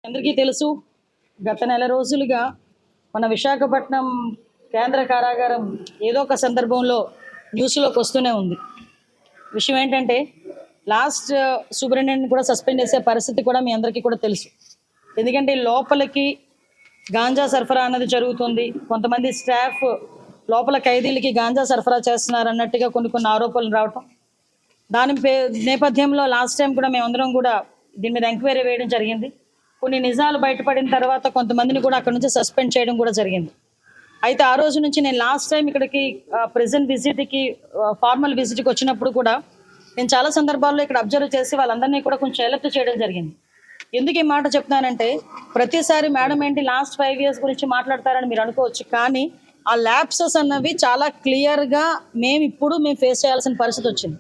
అందరికీ తెలుసు, గత నెల రోజులుగా మన విశాఖపట్నం కేంద్ర కారాగారం ఏదో ఒక సందర్భంలో న్యూస్లోకి వస్తూనే ఉంది. విషయం ఏంటంటే లాస్ట్ సూపరింటెండెంట్ కూడా సస్పెండ్ చేసే పరిస్థితి కూడా మీ అందరికీ కూడా తెలుసు. ఎందుకంటే లోపలికి గాంజా సరఫరా అన్నది జరుగుతుంది. కొంతమంది స్టాఫ్ లోపల ఖైదీలకి గాంజా సరఫరా చేస్తున్నారు అన్నట్టుగా కొన్ని ఆరోపణలు రావటం, దాని నేపథ్యంలో లాస్ట్ టైం కూడా మేమందరం కూడా దీని మీద ఎంక్వైరీ వేయడం జరిగింది. కొన్ని నిజాలు బయటపడిన తర్వాత కొంతమందిని కూడా అక్కడ నుంచి సస్పెండ్ చేయడం కూడా జరిగింది. అయితే ఆ రోజు నుంచి నేను లాస్ట్ టైం ఇక్కడికి ప్రెజెంట్ విజిట్కి ఫార్మల్ విజిట్కి వచ్చినప్పుడు కూడా నేను చాలా సందర్భాల్లో ఇక్కడ అబ్జర్వ్ చేసి వాళ్ళందరినీ కూడా కొంచెం ఎలర్ట్ చేయడం జరిగింది. ఎందుకు ఈ మాట చెప్తున్నానంటే, ప్రతిసారి మేడం ఏంటి లాస్ట్ 5 years గురించి మాట్లాడతారని మీరు అనుకోవచ్చు, కానీ ఆ ల్యాప్సెస్ అన్నవి చాలా క్లియర్గా మేము ఫేస్ చేయాల్సిన పరిస్థితి వచ్చింది.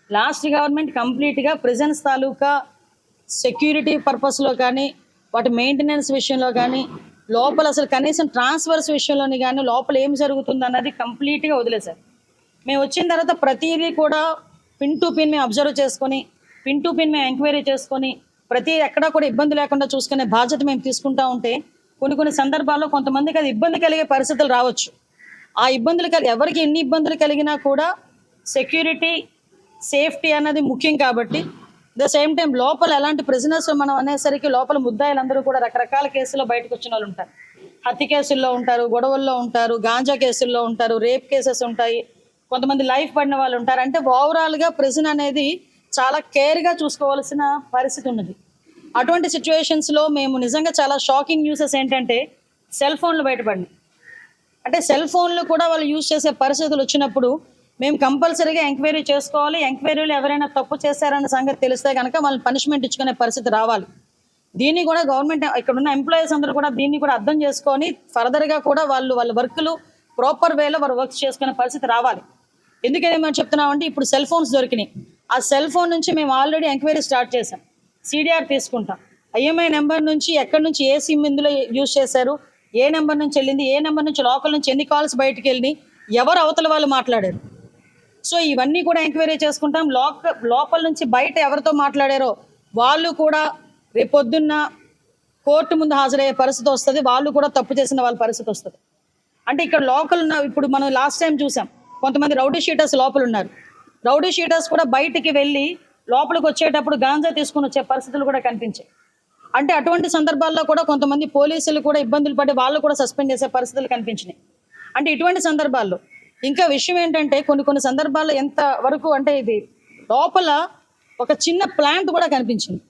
లాస్ట్ గవర్నమెంట్ కంప్లీట్గా ప్రిజన్స్ తాలూకా సెక్యూరిటీ పర్పస్లో కానీ, వాటి మెయింటెనెన్స్ విషయంలో కానీ, లోపల అసలు కనీసం ట్రాన్స్ఫర్స్ విషయంలోని కానీ లోపల ఏం జరుగుతుంది అన్నది కంప్లీట్గా వదిలేశారు. మేము వచ్చిన తర్వాత ప్రతిదీ కూడా పిన్ టు పిన్ మేము అబ్జర్వ్ చేసుకొని, పిన్ టు పిన్ మేము ఎంక్వైరీ చేసుకొని, ప్రతి ఎక్కడా కూడా ఇబ్బంది లేకుండా చూసుకునే బాధ్యత మేము తీసుకుంటూ ఉంటే కొన్ని సందర్భాల్లో కొంతమందికి అది ఇబ్బంది కలిగే పరిస్థితులు రావచ్చు. ఆ ఇబ్బందులు ఎవరికి ఎన్ని ఇబ్బందులు కలిగినా కూడా సెక్యూరిటీ సేఫ్టీ అన్నది ముఖ్యం. కాబట్టి ద సేమ్ టైం లోపల ఎలాంటి ప్రిజనర్స్ మనం అనేసరికి లోపల ముద్దాయిలందరూ కూడా రకరకాల కేసుల్లో బయటకు వచ్చిన వాళ్ళు ఉంటారు. హత్య కేసుల్లో ఉంటారు, గొడవల్లో ఉంటారు, గాంజా కేసుల్లో ఉంటారు, రేప్ కేసెస్ ఉంటాయి, కొంతమంది లైఫ్ పడిన వాళ్ళు ఉంటారు. అంటే ఓవరాల్గా ప్రిజన్ అనేది చాలా కేర్గా చూసుకోవాల్సిన పరిస్థితి ఉన్నది. అటువంటి సిచ్యువేషన్స్లో మేము నిజంగా చాలా షాకింగ్ న్యూసెస్ ఏంటంటే సెల్ ఫోన్లు బయటపడినాయి. అంటే సెల్ ఫోన్లు కూడా వాళ్ళు యూజ్ చేసే పరిస్థితులు వచ్చినప్పుడు మేము కంపల్సరీగా ఎంక్వైరీ చేసుకోవాలి. ఎంక్వైరీలు ఎవరైనా తప్పు చేశారన్న సంగతి తెలిస్తే కనుక వాళ్ళని పనిష్మెంట్ ఇచ్చుకునే పరిస్థితి రావాలి. దీన్ని కూడా గవర్నమెంట్ ఇక్కడ ఉన్న ఎంప్లాయీస్ అందరూ కూడా దీన్ని కూడా అర్థం చేసుకొని ఫర్దర్గా కూడా వాళ్ళ వర్క్లు ప్రాపర్ వేలో వారు వర్క్ చేసుకునే పరిస్థితి రావాలి. ఎందుకని మేము చెప్తున్నామంటే, ఇప్పుడు సెల్ ఫోన్స్ దొరికినాయి. ఆ సెల్ ఫోన్ నుంచి మేము ఆల్రెడీ ఎంక్వైరీ స్టార్ట్ చేసాం. సిడిఆర్ తీసుకుంటాం. ఐఎంఐ నెంబర్ నుంచి ఎక్కడి నుంచి ఏ సిమ్ ఇందులో యూజ్ చేశారు, ఏ నెంబర్ నుంచి వెళ్ళింది, ఏ నెంబర్ నుంచి లోకల్ నుంచి ఎన్ని కాల్స్ బయటికి వెళ్ళి, ఎవరు అవతల వాళ్ళు మాట్లాడారు. సో ఇవన్నీ కూడా ఎంక్వైరీ చేసుకుంటాం. లోపల నుంచి బయట ఎవరితో మాట్లాడారో వాళ్ళు కూడా రేపొద్దున్న కోర్టు ముందు హాజరయ్యే పరిస్థితి వస్తుంది. వాళ్ళు కూడా తప్పు చేసిన వాళ్ళ పరిస్థితి వస్తుంది. అంటే ఇక్కడ లోకల్ ఇప్పుడు మనం లాస్ట్ టైం చూసాం, కొంతమంది రౌడీ షీటర్స్ లోపల ఉన్నారు. రౌడీ షీటర్స్ కూడా బయటికి వెళ్ళి లోపలికి వచ్చేటప్పుడు గాంజా తీసుకుని వచ్చే పరిస్థితులు కూడా కనిపించాయి. అంటే అటువంటి సందర్భాల్లో కూడా కొంతమంది పోలీసులు కూడా ఇబ్బందులు పడి వాళ్ళు కూడా సస్పెండ్ చేసే పరిస్థితులు కనిపించినాయి. అంటే ఇటువంటి సందర్భాల్లో ఇంకా విషయం ఏంటంటే కొన్ని సందర్భాల్లో ఎంత వరకు అంటే ఇది లోపల ఒక చిన్న ప్లాంట్ కూడా కనిపించింది,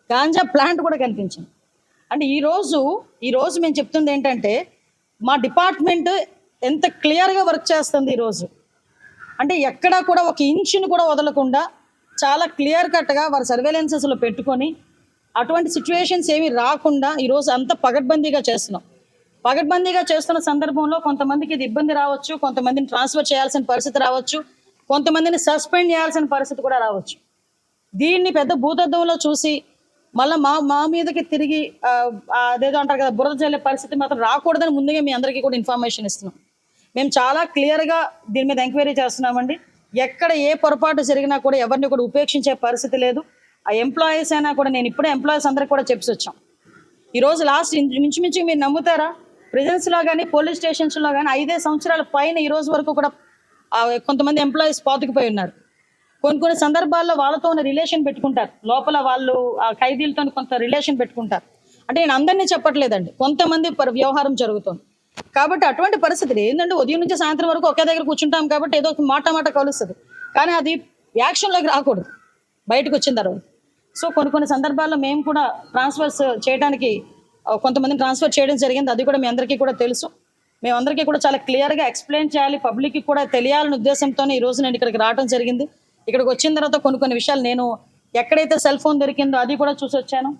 గాంజా ప్లాంట్ కూడా కనిపించింది. అంటే ఈరోజు మేము చెప్తుంది ఏంటంటే, మా డిపార్ట్మెంట్ ఎంత క్లియర్గా వర్క్ చేస్తుంది ఈరోజు. అంటే ఎక్కడా కూడా ఒక ఇంచును కూడా వదలకుండా చాలా క్లియర్ కట్గా వారి సర్వేలెన్సెస్లో పెట్టుకొని అటువంటి సిచ్యువేషన్స్ ఏమీ రాకుండా ఈరోజు అంత పగడ్బందీగా చేస్తున్నాం. పగడ్బందీగా చేస్తున్న సందర్భంలో కొంతమందికి ఇది ఇబ్బంది రావచ్చు, కొంతమందిని ట్రాన్స్ఫర్ చేయాల్సిన పరిస్థితి రావచ్చు, కొంతమందిని సస్పెండ్ చేయాల్సిన పరిస్థితి కూడా రావచ్చు. దీన్ని పెద్ద భూతద్దంలో చూసి మళ్ళీ మా మీదకి తిరిగి అదేదో అంటారు కదా, బురద చల్లే పరిస్థితి మాత్రం రాకూడదని ముందుగా మీ అందరికీ కూడా ఇన్ఫర్మేషన్ ఇస్తున్నాం. మేము చాలా క్లియర్గా దీని మీద ఎంక్వైరీ చేస్తున్నామండి. ఎక్కడ ఏ పొరపాటు జరిగినా కూడా ఎవరిని కూడా ఉపేక్షించే పరిస్థితి లేదు. ఆ ఎంప్లాయీస్ అయినా కూడా, నేను ఇప్పుడే ఎంప్లాయీస్ అందరికి కూడా చెప్పి వచ్చాం. ఈరోజు లాస్ట్ మించుమించు మీరు నమ్ముతారా, ప్రిజన్స్లో కానీ పోలీస్ స్టేషన్స్లో కానీ 5 సంవత్సరాల పైన ఈరోజు వరకు కూడా కొంతమంది ఎంప్లాయీస్ పాతుకుపోయి ఉన్నారు. కొన్ని సందర్భాల్లో వాళ్ళతో రిలేషన్ పెట్టుకుంటారు, లోపల వాళ్ళు ఆ ఖైదీలతో కొంత రిలేషన్ పెట్టుకుంటారు. అంటే నేను అందరినీ చెప్పట్లేదండి, కొంతమంది వ్యవహారం జరుగుతుంది. కాబట్టి అటువంటి పరిస్థితులు ఏంటంటే, ఉదయం నుంచి సాయంత్రం వరకు ఒకే దగ్గర కూర్చుంటాం కాబట్టి ఏదో మాట కలుస్తుంది, కానీ అది యాక్షన్లోకి రాకూడదు బయటకు వచ్చిన తర్వాత. సో కొన్ని సందర్భాల్లో మేము కూడా ట్రాన్స్ఫర్స్ చేయడానికి కొంతమందిని ట్రాన్స్ఫర్ చేయడం జరిగింది. అది కూడా మీ అందరికీ కూడా తెలుసు. మేమందరికీ కూడా చాలా క్లియర్గా ఎక్స్ప్లెయిన్ చేయాలి, పబ్లిక్కి కూడా తెలియాలనే ఉద్దేశంతోనే ఈరోజు నేను ఇక్కడికి రావడం జరిగింది. ఇక్కడికి వచ్చిన తర్వాత కొన్ని విషయాలు నేను ఎక్కడైతే సెల్ ఫోన్ దొరికిందో అది కూడా చూసి వచ్చాను.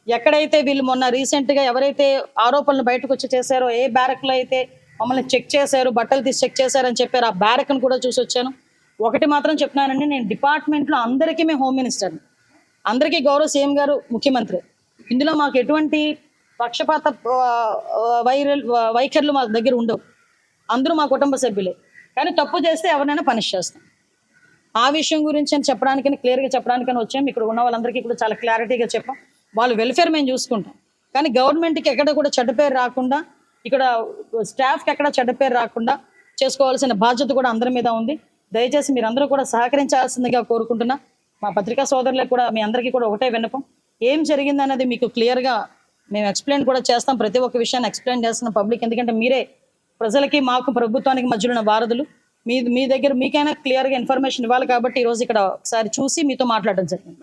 ఎక్కడైతే వీళ్ళు మొన్న రీసెంట్గా ఎవరైతే ఆరోపణలు బయటకు వచ్చి చేశారో, ఏ బ్యారక్లో అయితే మమ్మల్ని చెక్ చేశారు, బట్టలు తీసి చెక్ చేశారని చెప్పారు, ఆ బ్యారక్ను కూడా చూసి వచ్చాను. ఒకటి మాత్రం చెప్తున్నానండి, నేను డిపార్ట్మెంట్లో అందరికీ మేము హోమ్ మినిస్టర్ని, అందరికీ గౌరవ సీఎం గారు ముఖ్యమంత్రి. ఇందులో మాకు ఎటువంటి పక్షపాత వైఖరులు మా దగ్గర ఉండవు. అందరూ మా కుటుంబ సభ్యులే. కానీ తప్పు చేస్తే ఎవరినైనా పనిష్ చేస్తాం. ఆ విషయం గురించి అని చెప్పడానికి, క్లియర్గా చెప్పడానికని వచ్చాం. ఇక్కడ ఉన్న వాళ్ళందరికీ కూడా చాలా క్లారిటీగా చెప్పాం. వాళ్ళ వెల్ఫేర్ మేము చూసుకుంటాం. కానీ గవర్నమెంట్కి ఎక్కడ కూడా చెడ్డ పేరు రాకుండా, ఇక్కడ స్టాఫ్కి ఎక్కడ చెడ్డ పేరు రాకుండా చేసుకోవాల్సిన బాధ్యత కూడా అందరి మీద ఉంది. దయచేసి మీరందరూ కూడా సహకరించాల్సిందిగా కోరుకుంటున్నా. మా పత్రికా సోదరులకు కూడా మీ అందరికీ కూడా ఒకటే విన్నపం, ఏం జరిగిందనేది మీకు క్లియర్గా మేము ఎక్స్ప్లెయిన్ కూడా చేస్తాం. ప్రతి ఒక్క విషయాన్ని ఎక్స్ప్లెయిన్ చేస్తున్నాం పబ్లిక్, ఎందుకంటే మీరే ప్రజలకి మాకు ప్రభుత్వానికి మధ్యలో ఉన్న వారధులు. మీ దగ్గర మీకైనా క్లియర్గా ఇన్ఫర్మేషన్ ఇవ్వాలి కాబట్టి ఈరోజు ఇక్కడ ఒకసారి చూసి మీతో మాట్లాడడం జరిగింది.